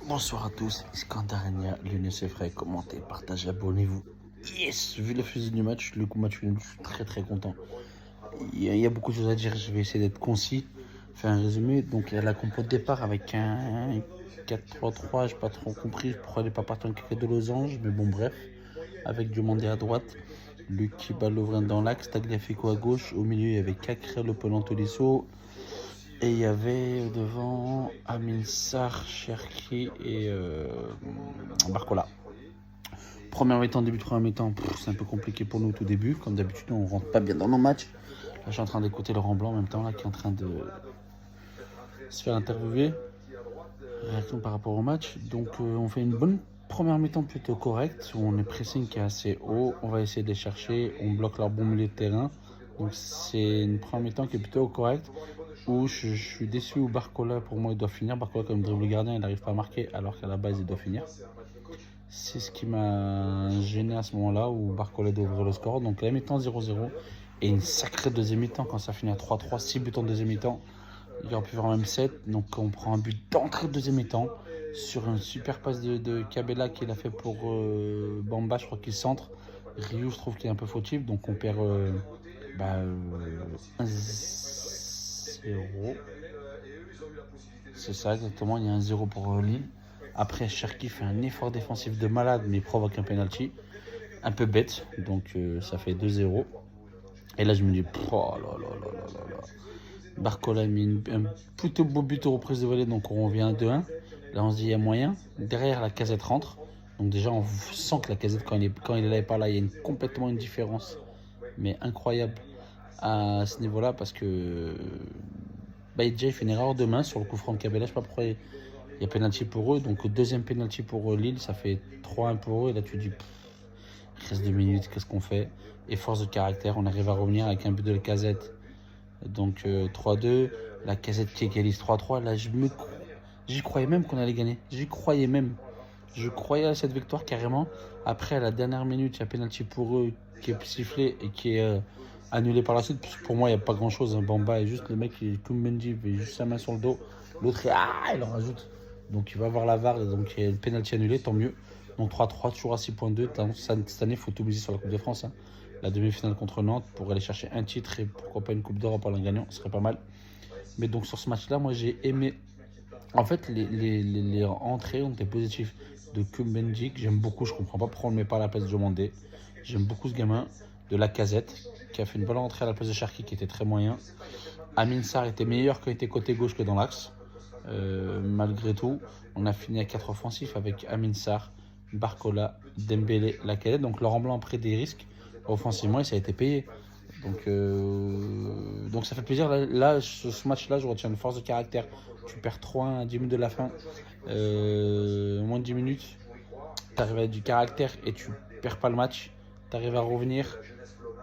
Bonsoir à tous, Iskandar Enya, Lionel Sefray, commentez, partagez, abonnez-vous. Yes, vu le fusil du match, le coup match nul, je suis très content. Il y a beaucoup de choses à dire, je vais essayer d'être concis, faire un résumé. Donc il y a la compo de départ avec un 4-3-3, j'ai pas trop compris pourquoi il n'est pas parti en cricket de losange, mais bon bref, avec Diomandé à droite, Lucky Balovrin dans l'axe, Tagliafico à gauche, au milieu il y avait Cacré, Le Pelon Tolisso, et il y avait devant Amin Sarr, Cherki et Barcola. Première mi-temps, début de première mi-temps, c'est un peu compliqué pour nous au tout début. Comme d'habitude, on rentre pas bien dans nos matchs. Là, je suis en train d'écouter Laurent Blanc en même temps, là, qui est en train de se faire interviewer. Réaction par rapport au match. Donc, on fait une bonne première mi-temps plutôt correcte. Où on est pressing qui est assez haut. On va essayer de les chercher. On bloque leur bon milieu de terrain. Donc, c'est une première mi-temps qui est plutôt correcte. Où je suis déçu où Barcola, pour moi, il doit finir. Barcola, comme dribble le gardien, il n'arrive pas à marquer alors qu'à la base, il doit finir. C'est ce qui m'a gêné à ce moment-là où Barcola doit ouvrir le score. Donc la mi-temps 0-0 et une sacrée deuxième mi-temps quand ça finit à 3-3, 6 buts en deuxième mi-temps. Il aurait pu faire même 7. Donc on prend un but d'entrée de deuxième mi-temps sur une super passe de Cabella qu'il a fait pour Bamba, je crois qu'il centre. Ryu, je trouve qu'il est un peu fautif. Donc on perd 1-0. C'est ça exactement, il y a un 0 pour Lille. Après, Cherki fait un effort défensif de malade, mais il provoque un penalty. Un peu bête, donc ça fait 2-0. Et là, je me dis, oh là là là là là là. Barcola a mis un plutôt beau but aux reprises de volée, donc on revient à 2-1. Là, on se dit, il y a moyen. Derrière, la casette rentre. Donc déjà, on sent que la casette, quand il n'est pas là, il y a complètement une différence, mais incroyable à ce niveau-là, parce que il fait une erreur de main sur le coup franc de Cabella. Je sais pas pourquoi il y a pénalty pour eux. Donc deuxième pénalty pour Lille, ça fait 3-1 pour eux. Et là tu dis, il reste 2 minutes, qu'est-ce qu'on fait? Et force de caractère, on arrive à revenir avec un but de la Casette. Donc 3-2, la Casette qui égalise 3-3. Là j'y croyais même qu'on allait gagner. J'y croyais même. Je croyais à cette victoire carrément. Après, à la dernière minute, il y a pénalty pour eux qui est sifflé et qui est annulé par la suite. Pour moi, il n'y a pas grand chose. Bamba est juste le mec qui est comme Mendy, il met juste sa main sur le dos. L'autre, il en rajoute. Donc il va avoir la VAR, donc il y a le pénalty annulé, tant mieux. Donc 3-3, toujours à 6,2. Cette année, il faut tout miser sur la Coupe de France. Hein. La demi-finale contre Nantes pour aller chercher un titre et pourquoi pas une Coupe d'Europe en la gagnant, ce serait pas mal. Mais donc sur ce match-là, moi j'ai aimé. En fait, les entrées ont été positives de Kumbenji, que j'aime beaucoup. Je comprends pas pourquoi on ne le met pas à la place de Diomandé. J'aime beaucoup ce gamin. De la Casette, qui a fait une bonne entrée à la place de Cherki, qui était très moyen. Amin Sarr était meilleur quand il était côté gauche que dans l'axe. Malgré tout, on a fini à 4 offensifs avec Amin Sarr, Barcola, Dembélé, Lacazette. Donc Laurent Blanc a pris des risques offensivement et ça a été payé. Donc ça fait plaisir. Là ce match-là, je retiens une force de caractère. Tu perds 3-1 à 10 minutes de la fin. Moins de 10 minutes. Tu arrives avec du caractère et tu perds pas le match. Tu arrives à revenir.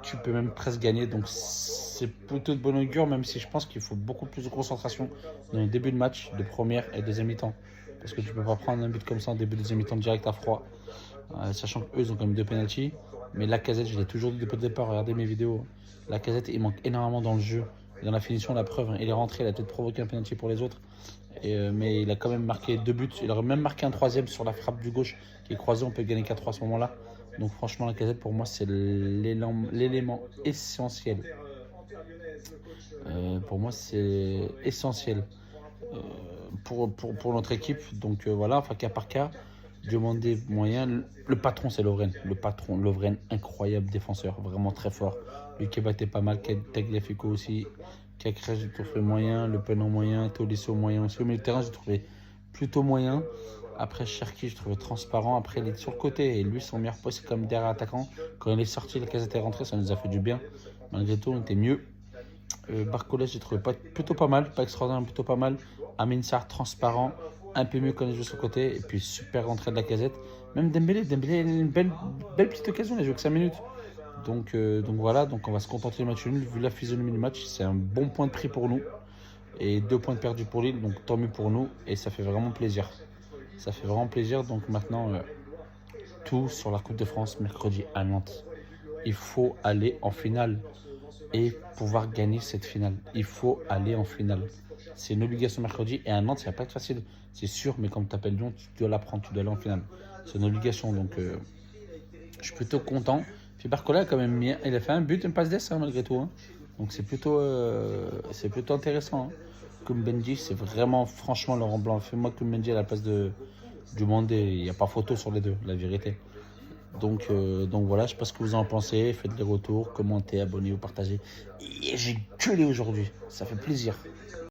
Tu peux même presque gagner. Donc c'est plutôt de bon augure, même si je pense qu'il faut beaucoup plus de concentration dans le début de match, de première et deuxième mi-temps. Parce que tu peux pas prendre un but comme ça en début de deuxième mi-temps direct à froid. Sachant qu'eux, ils ont quand même 2 penalties. Mais Lacazette, je l'ai toujours dit depuis le départ, regardez mes vidéos. Lacazette, il manque énormément dans le jeu. Dans la finition, la preuve, hein, il est rentré, il a peut-être provoqué un penalty pour les autres. Mais il a quand même marqué 2 buts. Il aurait même marqué un troisième sur la frappe du gauche qui est croisée. On peut gagner 4-3 à ce moment-là. Donc franchement, Lacazette, pour moi, c'est l'élément essentiel. Pour moi, c'est essentiel pour notre équipe. Donc voilà, enfin cas par cas. Demander moyen. Le patron, c'est Lovren. Le patron, Lovren, incroyable défenseur, vraiment très fort. Lui qui battait pas mal, Tagliafico aussi. Cacré, j'ai trouvé moyen. Le Pen en moyen. Tolisso moyen aussi. Au milieu de terrain, j'ai trouvé plutôt moyen. Après, Cherki, je trouvais transparent. Après, il est sur le côté. Et lui, son meilleur poste, c'est comme derrière attaquant. Quand il est sorti, la case était rentrée, ça nous a fait du bien. Malgré tout, on était mieux. Barcola, j'ai trouvé plutôt pas mal. Pas extraordinaire, mais plutôt pas mal. Amin Sarr, transparent. Un peu mieux quand il joue sur le côté. Et puis, super rentrée de la casette. Même Dembélé a une belle petite occasion. Il a joué que 5 minutes. Donc voilà, donc on va se contenter du match nul. Vu la physionomie du match, c'est un bon point de prix pour nous. Et 2 points de perdus pour Lille. Donc tant mieux pour nous. Et ça fait vraiment plaisir. Ça fait vraiment plaisir. Donc maintenant, tout sur la Coupe de France mercredi à Nantes. Il faut aller en finale et pouvoir gagner cette finale. Il faut aller en finale. C'est une obligation mercredi et à Nantes, ça va pas être facile. c'est sûr, mais comme tu appelles Lyon, tu dois la prendre, tu dois aller en finale. C'est une obligation, donc je suis plutôt content. Puis Barcola a quand même il a fait un but, une passe d'essai malgré tout. Hein. Donc c'est plutôt intéressant. Hein. Comme Benji, c'est vraiment, franchement, Laurent Blanc. Fais-moi comme Benji à la place du Mandé. Il n'y a pas photo sur les deux, la vérité. Donc voilà, je sais pas ce que vous en pensez. Faites des retours, commentez, abonnez-vous, partagez. Et j'ai gueulé aujourd'hui, ça fait plaisir.